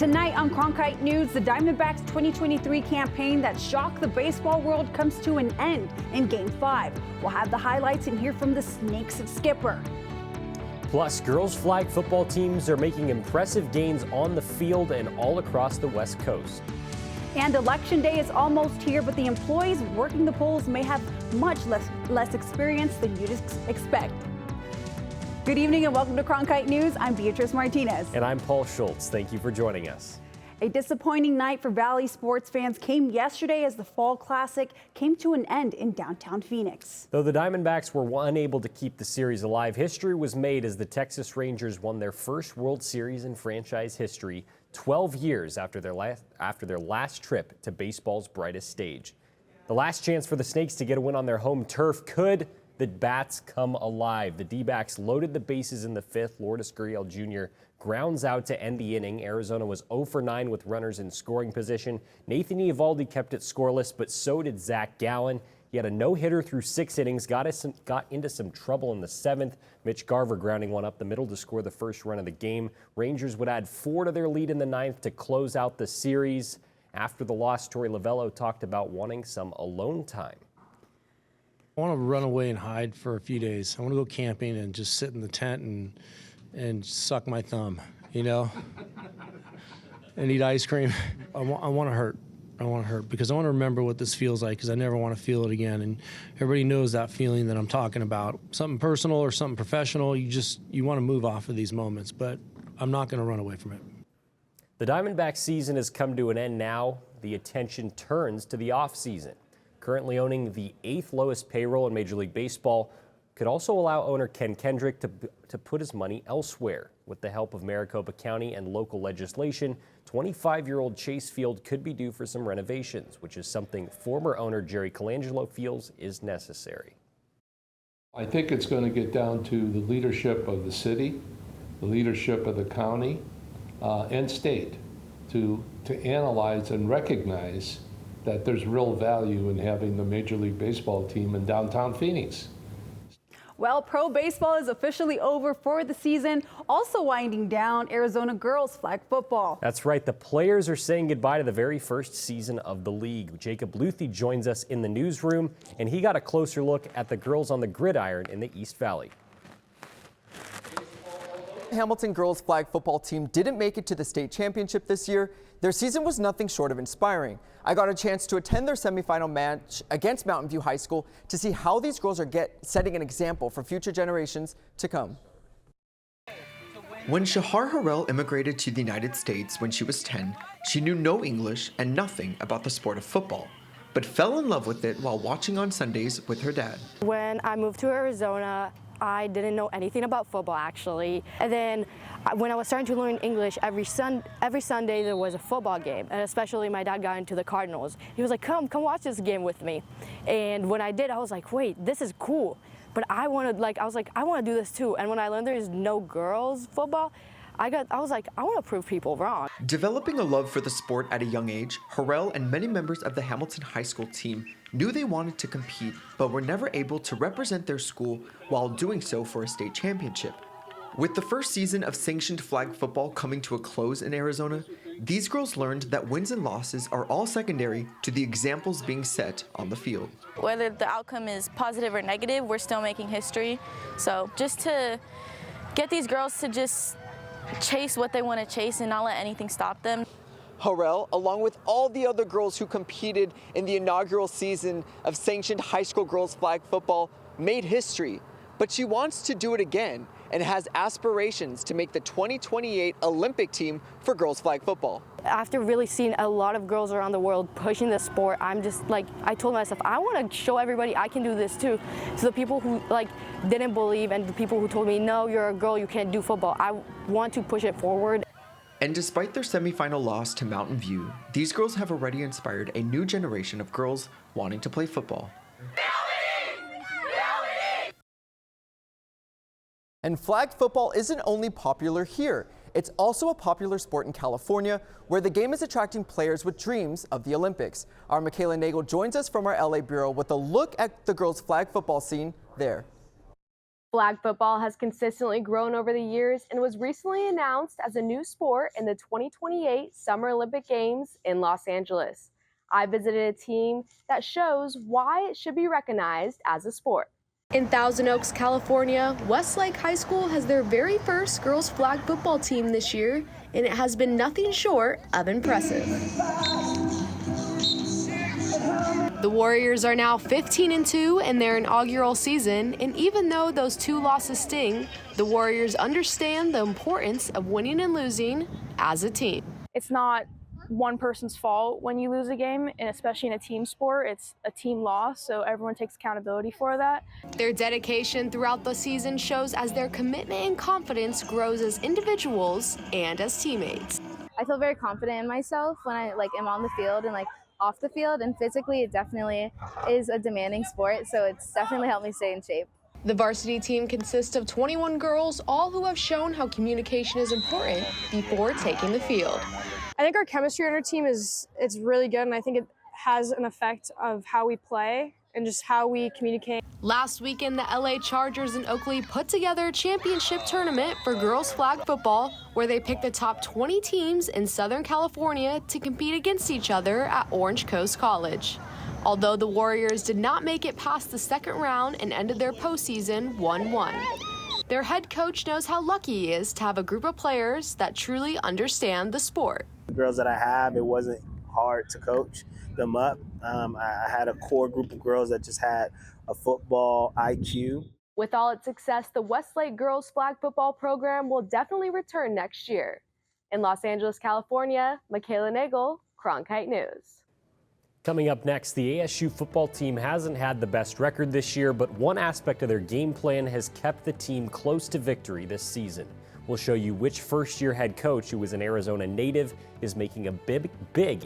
Tonight on Cronkite News, the Diamondbacks 2023 campaign that shocked the baseball world comes to an end in Game 5. We'll have the highlights and hear from the Snakes' skipper. Plus, girls' flag football teams are making impressive gains on the field and all across the West Coast. And Election Day is almost here, but the employees working the polls may have much less experience than you'd expect. Good evening and welcome to Cronkite News. I'm Beatrice Martinez. And I'm Paul Schultz. Thank you for joining us. A disappointing night for Valley sports fans came yesterday as the Fall Classic came to an end in downtown Phoenix. Though the Diamondbacks were unable to keep the series alive, history was made as the Texas Rangers won their first World Series in franchise history 12 years after their last trip to baseball's brightest stage. The last chance for the Snakes to get a win on their home turf. Could the bats come alive? The D-backs loaded the bases in the fifth. Lourdes Gurriel Jr. grounds out to end the inning. Arizona was 0 for 9 with runners in scoring position. Nathan Eovaldi kept it scoreless, but so did Zach Gallen. He had a no-hitter through 6 innings, got into some trouble in the 7th. Mitch Garver grounding one up the middle to score the first run of the game. Rangers would add 4 to their lead in the 9th to close out the series. After the loss, Torey Lovello talked about wanting some alone time. I want to run away and hide for a few days. I want to go camping and just sit in the tent and suck my thumb, you know, and eat ice cream. I want to hurt. I want to hurt because I want to remember what this feels like because I never want to feel it again. And everybody knows that feeling that I'm talking about. Something personal or something professional, you want to move off of these moments, but I'm not going to run away from it. The Diamondbacks season has come to an end now. The attention turns to the off season. Currently owning the 8th lowest payroll in Major League Baseball, could also allow owner Ken Kendrick to put his money elsewhere. With the help of Maricopa County and local legislation, 25-year-old Chase Field could be due for some renovations, which is something former owner Jerry Colangelo feels is necessary. I think it's going to get down to the leadership of the city, the leadership of the county, and state to analyze and recognize that there's real value in having the Major League Baseball team in downtown Phoenix. Well, pro baseball is officially over for the season. Also winding down, Arizona girls flag football. That's right. The players are saying goodbye to the very first season of the league. Jacob Luthi joins us in the newsroom, and he got a closer look at the girls on the gridiron in the East Valley. Hamilton girls flag football team didn't make it to the state championship this year. Their season was nothing short of inspiring. I got a chance to attend their semifinal match against Mountain View High School to see how these girls are setting an example for future generations to come. When Shahar Harrell immigrated to the United States when she was 10, she knew no English and nothing about the sport of football, but fell in love with it while watching on Sundays with her dad. When I moved to Arizona, I didn't know anything about football actually. And then when I was starting to learn English, every Sunday there was a football game. And especially my dad got into the Cardinals. He was like, come watch this game with me. And when I did, I was like, wait, this is cool. But I want to do this too. And when I learned there is no girls football, I was like, I want to prove people wrong. Developing a love for the sport at a young age, Harrell and many members of the Hamilton High School team knew they wanted to compete, but were never able to represent their school while doing so for a state championship. With the first season of sanctioned flag football coming to a close in Arizona, these girls learned that wins and losses are all secondary to the examples being set on the field. Whether the outcome is positive or negative, we're still making history. So just to get these girls to just chase what they want to chase and not let anything stop them. Harrell, along with all the other girls who competed in the inaugural season of sanctioned high school girls flag football, made history. But she wants to do it again and has aspirations to make the 2028 Olympic team for girls flag football. After really seeing a lot of girls around the world pushing the sport, I'm just like, I told myself, I want to show everybody I can do this too. So the people who didn't believe and the people who told me, no, you're a girl, you can't do football, I want to push it forward. And despite their semifinal loss to Mountain View, these girls have already inspired a new generation of girls wanting to play football. And flag football isn't only popular here. It's also a popular sport in California, where the game is attracting players with dreams of the Olympics. Our Michaela Nagel joins us from our LA bureau with a look at the girls' flag football scene there. Flag football has consistently grown over the years and was recently announced as a new sport in the 2028 Summer Olympic Games in Los Angeles. I visited a team that shows why it should be recognized as a sport. In Thousand Oaks, California, Westlake High School has their very first girls flag football team this year, and it has been nothing short of impressive. The Warriors are now 15-2 in their inaugural season, and even though those 2 losses sting, the Warriors understand the importance of winning and losing as a team. It's not one person's fault when you lose a game, and especially in a team sport, it's a team loss, so everyone takes accountability for that. Their dedication throughout the season shows as their commitment and confidence grows as individuals and as teammates. I feel very confident in myself when I am on the field and off the field, and physically it definitely is a demanding sport, so it's definitely helped me stay in shape. The varsity team consists of 21 girls, all who have shown how communication is important before taking the field. I think our chemistry on our team it's really good, and I think it has an effect of how we play and just how we communicate. Last weekend, the LA Chargers in Oakley put together a championship tournament for girls flag football, where they picked the top 20 teams in Southern California to compete against each other at Orange Coast College. Although the Warriors did not make it past the second round and ended their postseason 1-1. Their head coach knows how lucky he is to have a group of players that truly understand the sport. The girls that I have, it wasn't hard to coach them up. I had a core group of girls that just had a football IQ. With all its success, the Westlake girls flag football program will definitely return next year. In Los Angeles, California, Michaela Nagel, Cronkite News. Coming up next, the ASU football team hasn't had the best record this year, but one aspect of their game plan has kept the team close to victory this season. We'll show you which first-year head coach, who is an Arizona native, is making a big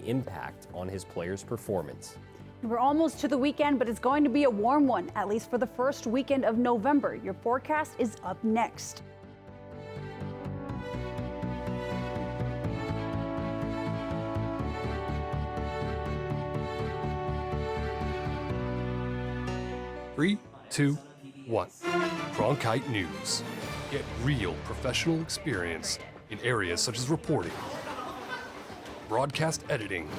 impact on his players' performance. We're almost to the weekend, but it's going to be a warm one, at least for the first weekend of November. Your forecast is up next. Three, 2, 1. Cronkite News. Get real professional experience in areas such as reporting, broadcast editing,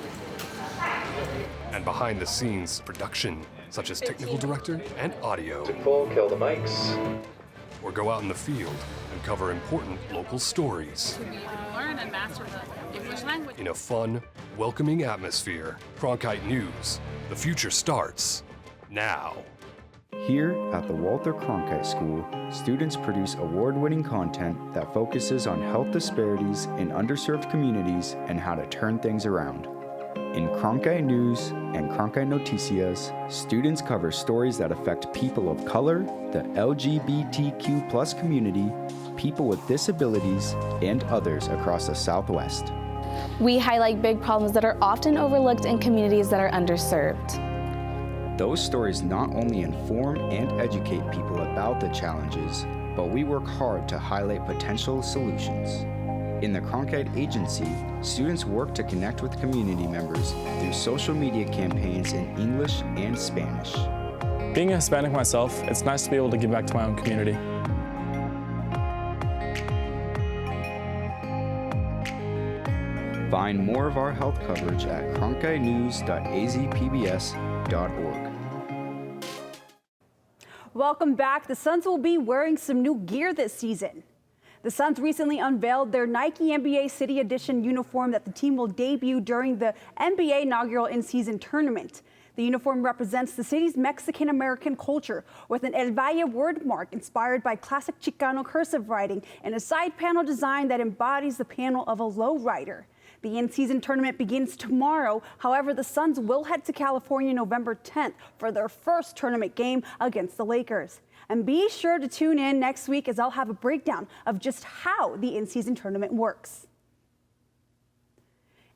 and behind-the-scenes production, such as technical director and audio. Kill the mics. Or go out in the field and cover important local stories. Learn and master the English language in a fun, welcoming atmosphere. Cronkite News. The future starts now. Here at the Walter Cronkite School, students produce award-winning content that focuses on health disparities in underserved communities and how to turn things around. In Cronkite News and Cronkite Noticias, students cover stories that affect people of color, the LGBTQ+ community, people with disabilities, and others across the Southwest. We highlight big problems that are often overlooked in communities that are underserved. Those stories not only inform and educate people about the challenges, but we work hard to highlight potential solutions. In the Cronkite Agency, students work to connect with community members through social media campaigns in English and Spanish. Being a Hispanic myself, it's nice to be able to give back to my own community. Find more of our health coverage at cronkitenews.azpbs.org. Welcome back. The Suns will be wearing some new gear this season. The Suns recently unveiled their Nike NBA City Edition uniform that the team will debut during the NBA inaugural in-season tournament. The uniform represents the city's Mexican-American culture with an El Valle word mark inspired by classic Chicano cursive writing and a side panel design that embodies the panel of a lowrider. The in-season tournament begins tomorrow. However, the Suns will head to California November 10th for their first tournament game against the Lakers. And be sure to tune in next week as I'll have a breakdown of just how the in-season tournament works.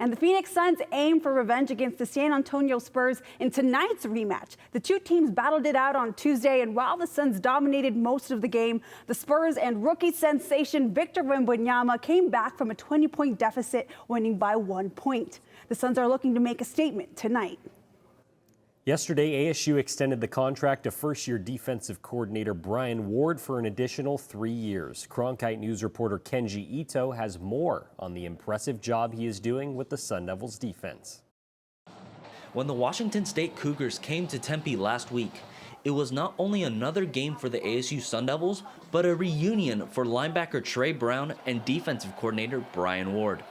And the Phoenix Suns aim for revenge against the San Antonio Spurs in tonight's rematch. The two teams battled it out on Tuesday, and while the Suns dominated most of the game, the Spurs and rookie sensation Victor Wembanyama came back from a 20-point deficit, winning by 1 point. The Suns are looking to make a statement tonight. Yesterday, ASU extended the contract of first-year defensive coordinator Brian Ward for an additional 3 years. Cronkite News reporter Kenji Ito has more on the impressive job he is doing with the Sun Devils defense. When the Washington State Cougars came to Tempe last week, it was not only another game for the ASU Sun Devils, but a reunion for linebacker Trey Brown and defensive coordinator Brian Ward.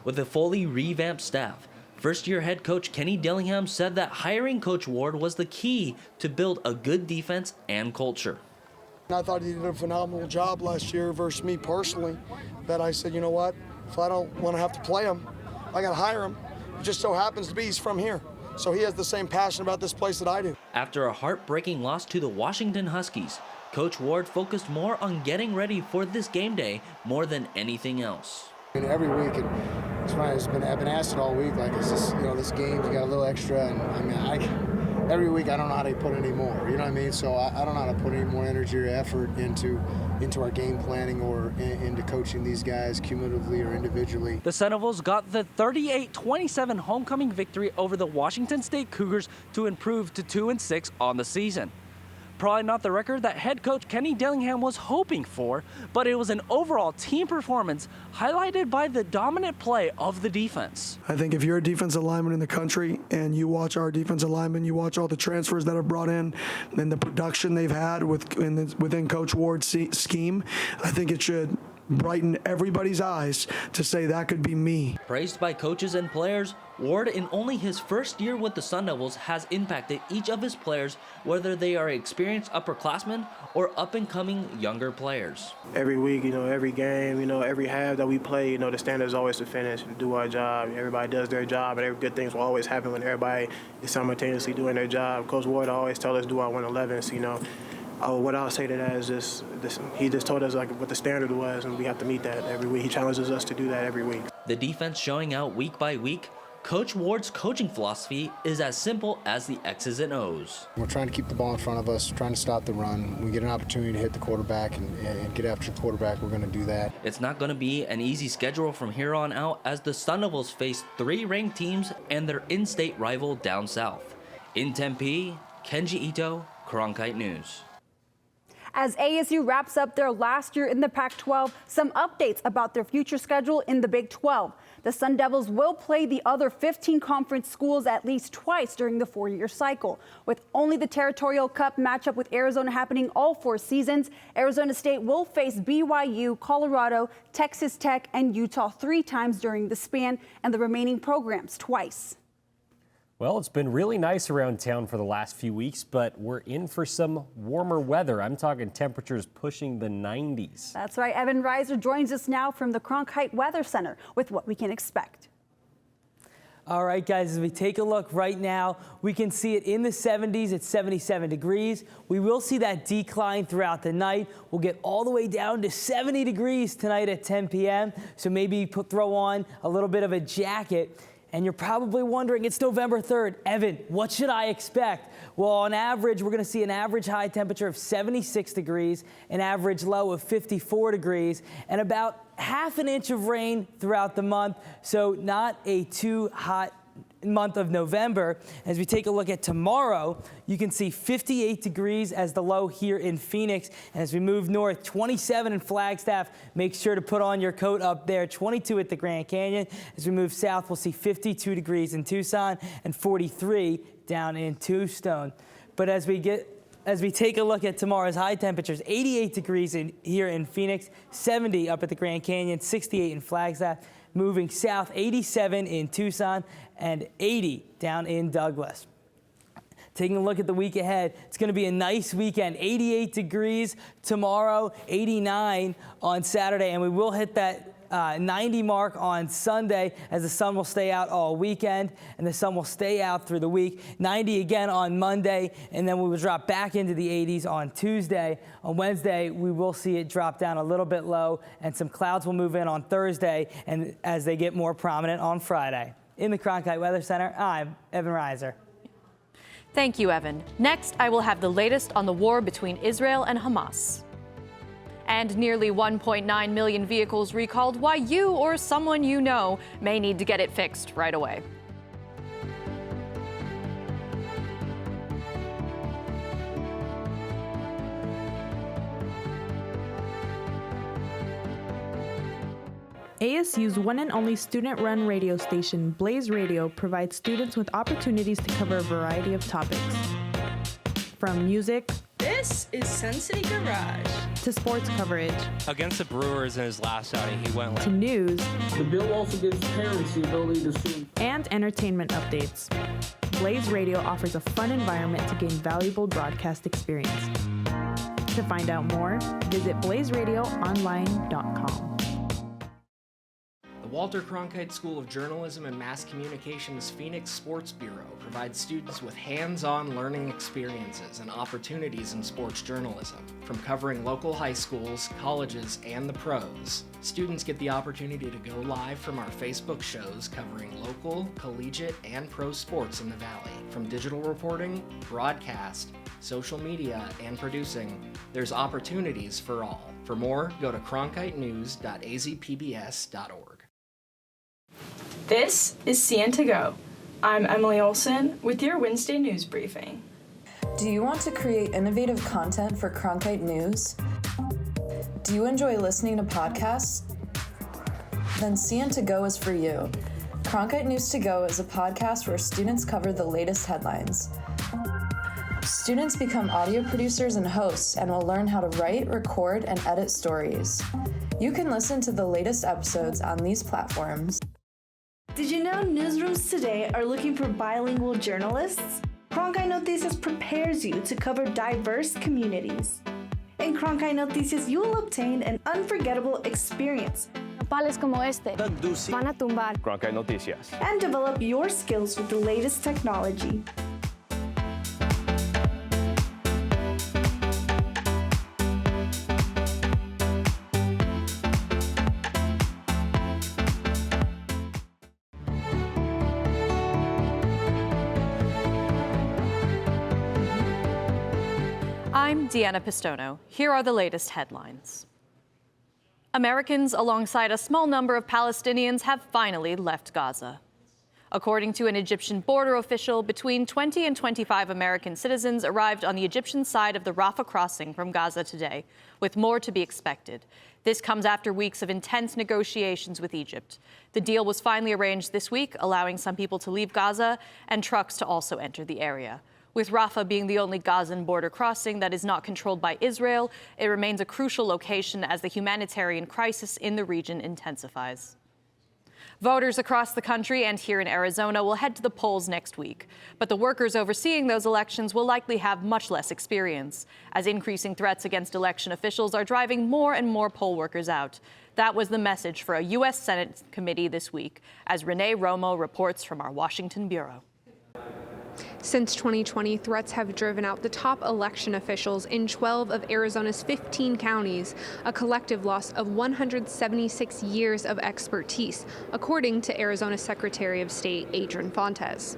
With a fully revamped staff, first-year head coach Kenny Dillingham said that hiring Coach Ward was the key to build a good defense and culture. I thought he did a phenomenal job last year versus me personally, that I said, you know what, if I don't want to have to play him, I got to hire him. It just so happens to be he's from here, so he has the same passion about this place that I do. After a heartbreaking loss to the Washington Huskies, Coach Ward focused more on getting ready for this game day more than anything else. And every week, it's funny, I've been asked it all week, like, is this, this game, you got a little extra, and I mean, every week I don't know how to put any more, you know what I mean? So I don't know how to put any more energy or effort into our game planning or into coaching these guys cumulatively or individually. The Sun Devils got the 38-27 homecoming victory over the Washington State Cougars to improve to 2-6 on the season. Probably not the record that head coach Kenny Dillingham was hoping for, but it was an overall team performance highlighted by the dominant play of the defense. I think if you're a defensive lineman in the country and you watch our defensive linemen, you watch all the transfers that are brought in and the production they've had within Coach Ward's scheme, I think it should brighten everybody's eyes to say that could be me. Praised by coaches and players, Ward, in only his first year with the Sun Devils, has impacted each of his players, whether they are experienced upperclassmen or up-and-coming younger players. Every week, every game, every half that we play, the standard is always to finish and do our job. Everybody does their job, and every good things will always happen when everybody is simultaneously doing their job. Coach Ward always tells us do our 111s, what I'll say to that is this, he just told us what the standard was, and we have to meet that every week. He challenges us to do that every week. The defense showing out week by week, Coach Ward's coaching philosophy is as simple as the X's and O's. We're trying to keep the ball in front of us, trying to stop the run. When we get an opportunity to hit the quarterback and get after the quarterback, we're going to do that. It's not going to be an easy schedule from here on out as the Sun Devils face 3 ranked teams and their in-state rival down south. In Tempe, Kenji Ito, Cronkite News. As ASU wraps up their last year in the Pac-12, some updates about their future schedule in the Big 12. The Sun Devils will play the other 15 conference schools at least twice during the 4-year cycle. With only the Territorial Cup matchup with Arizona happening all 4 seasons, Arizona State will face BYU, Colorado, Texas Tech, and Utah 3 times during the span, and the remaining programs twice. Well, it's been really nice around town for the last few weeks, but we're in for some warmer weather. I'm talking temperatures pushing the 90s. That's right. Evan Reiser joins us now from the Cronkite Weather Center with what we can expect. All right, guys, as we take a look right now, we can see it in the 70s. It's 77 degrees. We will see that decline throughout the night. We'll get all the way down to 70 degrees tonight at 10 p.m. So maybe throw on a little bit of a jacket. And you're probably wondering, it's November 3rd. Evan, what should I expect? Well, on average, we're going to see an average high temperature of 76 degrees, an average low of 54 degrees, and about half an inch of rain throughout the month. So not a too hot month of November. As we take a look at tomorrow, you can see 58 degrees as the low here in Phoenix. And as we move north, 27 in Flagstaff. Make sure to put on your coat up there. 22 at the Grand Canyon. As we move south, we'll see 52 degrees in Tucson and 43 down in Tombstone. But as we take a look at tomorrow's high temperatures, 88 degrees here in Phoenix, 70 up at the Grand Canyon, 68 in Flagstaff. Moving south, 87 in Tucson and 80 down in Douglas. Taking a look at the week ahead, it's going to be a nice weekend. 88 degrees tomorrow, 89 on Saturday, and we will hit that 90 mark on Sunday as the sun will stay out all weekend and the sun will stay out through the week. 90 again on Monday, and then we will drop back into the 80s on Tuesday. On Wednesday, we will see it drop down a little bit low, and some clouds will move in on Thursday and as they get more prominent on Friday. In the Cronkite Weather Center, I'm Evan Reiser. Thank you, Evan. Next, I will have the latest on the war between Israel and Hamas. And nearly 1.9 million vehicles recalled, why you or someone you know may need to get it fixed right away. ASU's one and only student-run radio station, Blaze Radio, provides students with opportunities to cover a variety of topics. From music, this is Sun City Garage, to sports coverage, against the Brewers in his last outing, he went to news. The bill also gives parents the ability to sue. And entertainment updates. Blaze Radio offers a fun environment to gain valuable broadcast experience. To find out more, visit blazeradioonline.com. The Walter Cronkite School of Journalism and Mass Communications Phoenix Sports Bureau provides students with hands-on learning experiences and opportunities in sports journalism. From covering local high schools, colleges, and the pros, students get the opportunity to go live from our Facebook shows covering local, collegiate, and pro sports in the Valley. From digital reporting, broadcast, social media, and producing, there's opportunities for all. For more, go to cronkitenews.azpbs.org. This is CN to Go. I'm Emily Olson with your Wednesday news briefing. Do you want to create innovative content for Cronkite News? Do you enjoy listening to podcasts? Then CN to Go is for you. Cronkite News to Go is a podcast where students cover the latest headlines. Students become audio producers and hosts and will learn how to write, record, and edit stories. You can listen to the latest episodes on these platforms. Did you know newsrooms today are looking for bilingual journalists? Cronkite Noticias prepares you to cover diverse communities. In Cronkite Noticias, you will obtain an unforgettable experience. Nopales como este van a tumbar. Cronkite Noticias. And develop your skills with the latest technology. I'm Deanna Pistono. Here are the latest headlines. Americans, alongside a small number of Palestinians, have finally left Gaza. According to an Egyptian border official, between 20 and 25 American citizens arrived on the Egyptian side of the Rafah crossing from Gaza today, with more to be expected. This comes after weeks of intense negotiations with Egypt. The deal was finally arranged this week, allowing some people to leave Gaza and trucks to also enter the area. With Rafah being the only Gazan border crossing that is not controlled by Israel, it remains a crucial location as the humanitarian crisis in the region intensifies. Voters across the country and here in Arizona will head to the polls next week, but the workers overseeing those elections will likely have much less experience, as increasing threats against election officials are driving more and more poll workers out. That was the message for a U.S. Senate committee this week, as Renee Romo reports from our Washington bureau. Since 2020, threats have driven out the top election officials in 12 of Arizona's 15 counties, a collective loss of 176 years of expertise, according to Arizona Secretary of State Adrian Fontes.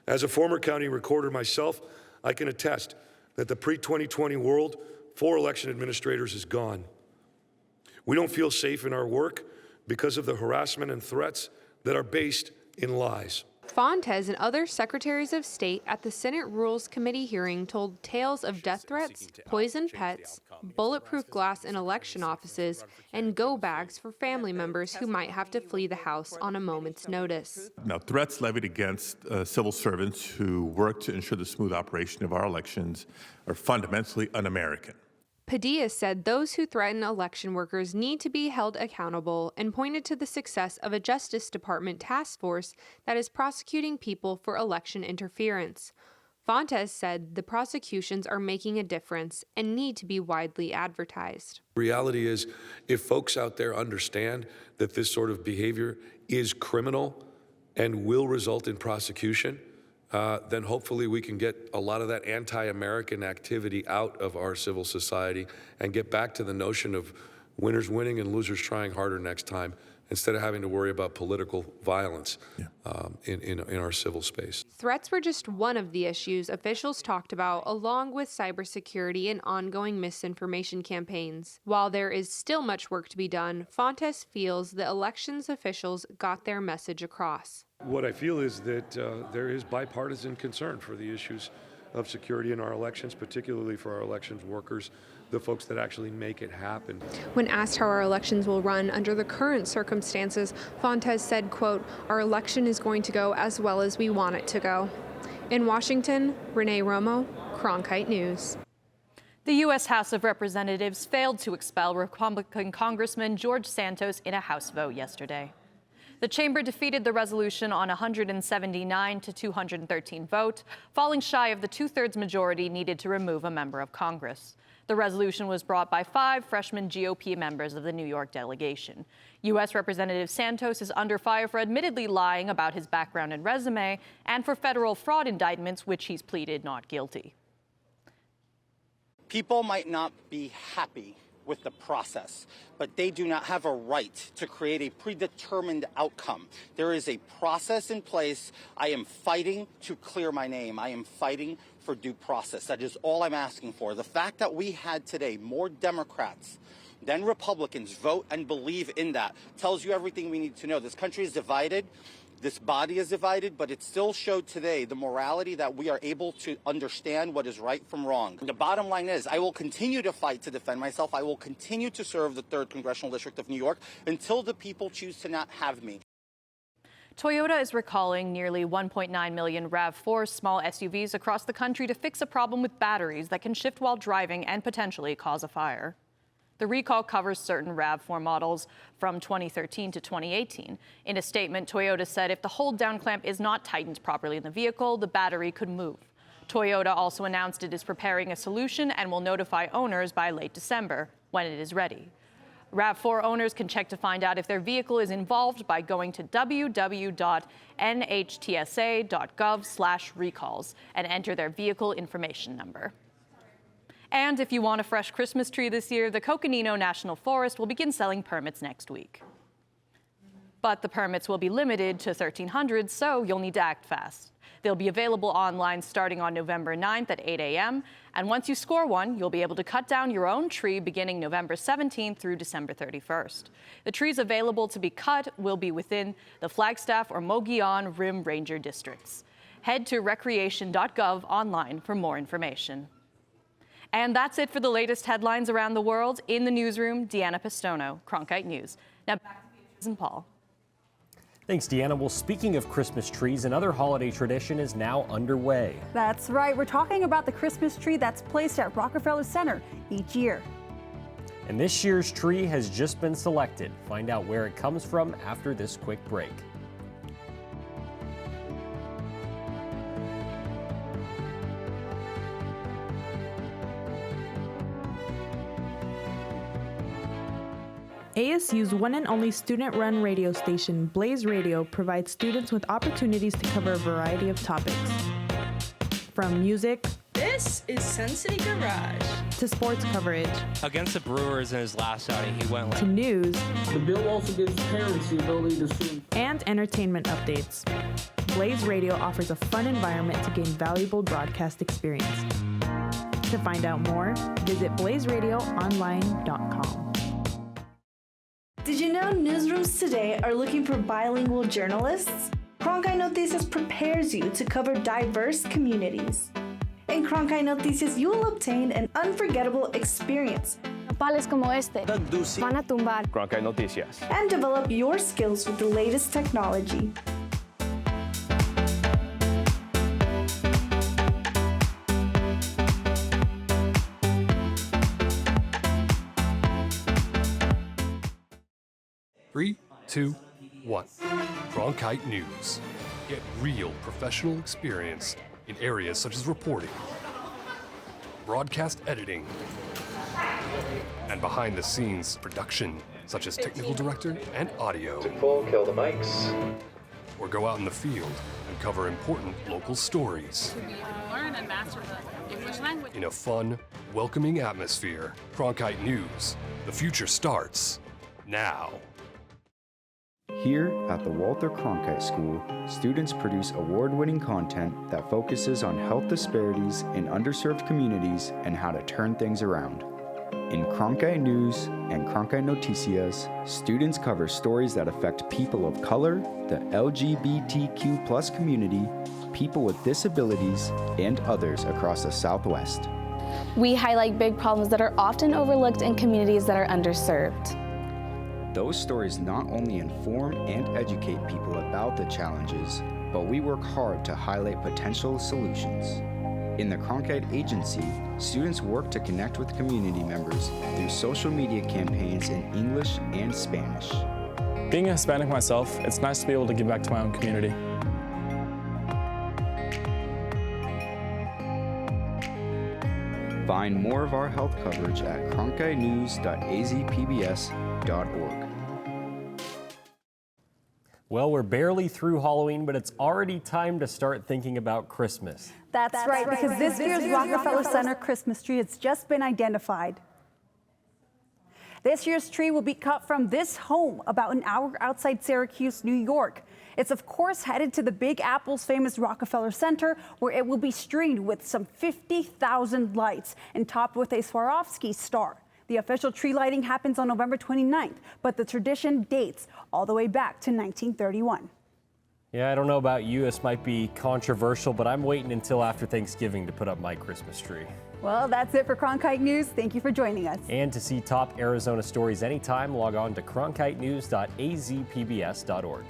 As a former county recorder myself, I can attest that the pre-2020 world for election administrators is gone. We don't feel safe in our work because of the harassment and threats that are based in lies. Fontes and other secretaries of state at the Senate Rules Committee hearing told tales of death threats, poisoned pets, bulletproof glass in election offices, and go bags for family members who might have to flee the House on a moment's notice. Now, threats levied against civil servants who work to ensure the smooth operation of our elections are fundamentally un-American. Padilla said those who threaten election workers need to be held accountable and pointed to the success of a Justice Department task force that is prosecuting people for election interference. Fontes said the prosecutions are making a difference and need to be widely advertised. Reality is, if folks out there understand that this sort of behavior is criminal and will result in prosecution, then hopefully we can get a lot of that anti-American activity out of our civil society and get back to the notion of winners winning and losers trying harder next time, instead of having to worry about political violence in our civil space. Threats were just one of the issues officials talked about, along with cybersecurity and ongoing misinformation campaigns. While there is still much work to be done, Fontes feels the elections officials got their message across. What I feel is that there is bipartisan concern for the issues of security in our elections, particularly for our elections workers, the folks that actually make it happen. When asked how our elections will run under the current circumstances, Fontes said, quote, "Our election is going to go as well as we want it to go." In Washington, Renee Romo, Cronkite News. The U.S. House of Representatives failed to expel Republican Congressman George Santos in a House vote yesterday. The chamber defeated the resolution on a 179 to 213 vote, falling shy of the two-thirds majority needed to remove a member of Congress. The resolution was brought by 5 freshman GOP members of the New York delegation. U.S. Representative Santos is under fire for admittedly lying about his background and resume and for federal fraud indictments, which he's pleaded not guilty. People might not be happy with the process, but they do not have a right to create a predetermined outcome. There is a process in place. I am fighting to clear my name. I am fighting for due process. That is all I'm asking for. The fact that we had today more Democrats than Republicans vote and believe in that tells you everything we need to know. This country is divided. This body is divided, but it still showed today the morality that we are able to understand what is right from wrong. The bottom line is I will continue to fight to defend myself. I will continue to serve the 3rd Congressional District of New York until the people choose to not have me. Toyota is recalling nearly 1.9 million RAV4 small SUVs across the country to fix a problem with batteries that can shift while driving and potentially cause a fire. The recall covers certain RAV4 models from 2013 to 2018. In a statement, Toyota said if the hold-down clamp is not tightened properly in the vehicle, the battery could move. Toyota also announced it is preparing a solution and will notify owners by late December when it is ready. RAV4 owners can check to find out if their vehicle is involved by going to www.nhtsa.gov/recalls and enter their vehicle information number. And if you want a fresh Christmas tree this year, the Coconino National Forest will begin selling permits next week. But the permits will be limited to 1,300, so you'll need to act fast. They'll be available online starting on November 9th at 8 a.m. And once you score one, you'll be able to cut down your own tree beginning November 17th through December 31st. The trees available to be cut will be within the Flagstaff or Mogollon Rim Ranger districts. Head to recreation.gov online for more information. And that's it for the latest headlines around the world. In the newsroom, Deanna Pistono, Cronkite News. Now back to Beatrice and Paul. Thanks, Deanna. Well, speaking of Christmas trees, another holiday tradition is now underway. That's right. We're talking about the Christmas tree that's placed at Rockefeller Center each year. And this year's tree has just been selected. Find out where it comes from after this quick break. ASU's one and only student-run radio station, Blaze Radio, provides students with opportunities to cover a variety of topics. From music, This is Sun City Garage, to sports coverage, Against the Brewers in his last outing, he went to news, The bill also gives parents the ability to sue. and entertainment updates. Blaze Radio offers a fun environment to gain valuable broadcast experience. To find out more, visit blazeradioonline.com. Did you know newsrooms today are looking for bilingual journalists? Cronkite Noticias prepares you to cover diverse communities. In Cronkite Noticias, you will obtain an unforgettable experience. Nopales como este van a tumbar. Cronkite Noticias. And develop your skills with the latest technology. Three, 2, 1. Cronkite News. Get real professional experience in areas such as reporting, broadcast editing, and behind-the-scenes production, such as technical director and audio. Kill the mics. Or go out in the field and cover important local stories. Learn and master the English language. In a fun, welcoming atmosphere. Cronkite News. The future starts now. Here at the Walter Cronkite School, students produce award-winning content that focuses on health disparities in underserved communities and how to turn things around. In Cronkite News and Cronkite Noticias, students cover stories that affect people of color, the LGBTQ+ community, people with disabilities, and others across the Southwest. We highlight big problems that are often overlooked in communities that are underserved. Those stories not only inform and educate people about the challenges, but we work hard to highlight potential solutions. In the Cronkite Agency, students work to connect with community members through social media campaigns in English and Spanish. Being a Hispanic myself, it's nice to be able to give back to my own community. Find more of our health coverage at cronkitenews.azpbs.org. Well, we're barely through Halloween, but it's already time to start thinking about Christmas. That's right, because this year's Rockefeller Center Christmas tree has just been identified. This year's tree will be cut from this home about an hour outside Syracuse, New York. It's of course headed to the Big Apple's famous Rockefeller Center, where it will be streamed with some 50,000 lights and topped with a Swarovski star. The official tree lighting happens on November 29th, but the tradition dates all the way back to 1931. Yeah, I don't know about you, this might be controversial, but I'm waiting until after Thanksgiving to put up my Christmas tree. Well, that's it for Cronkite News. Thank you for joining us. And to see top Arizona stories anytime, log on to cronkitenews.azpbs.org.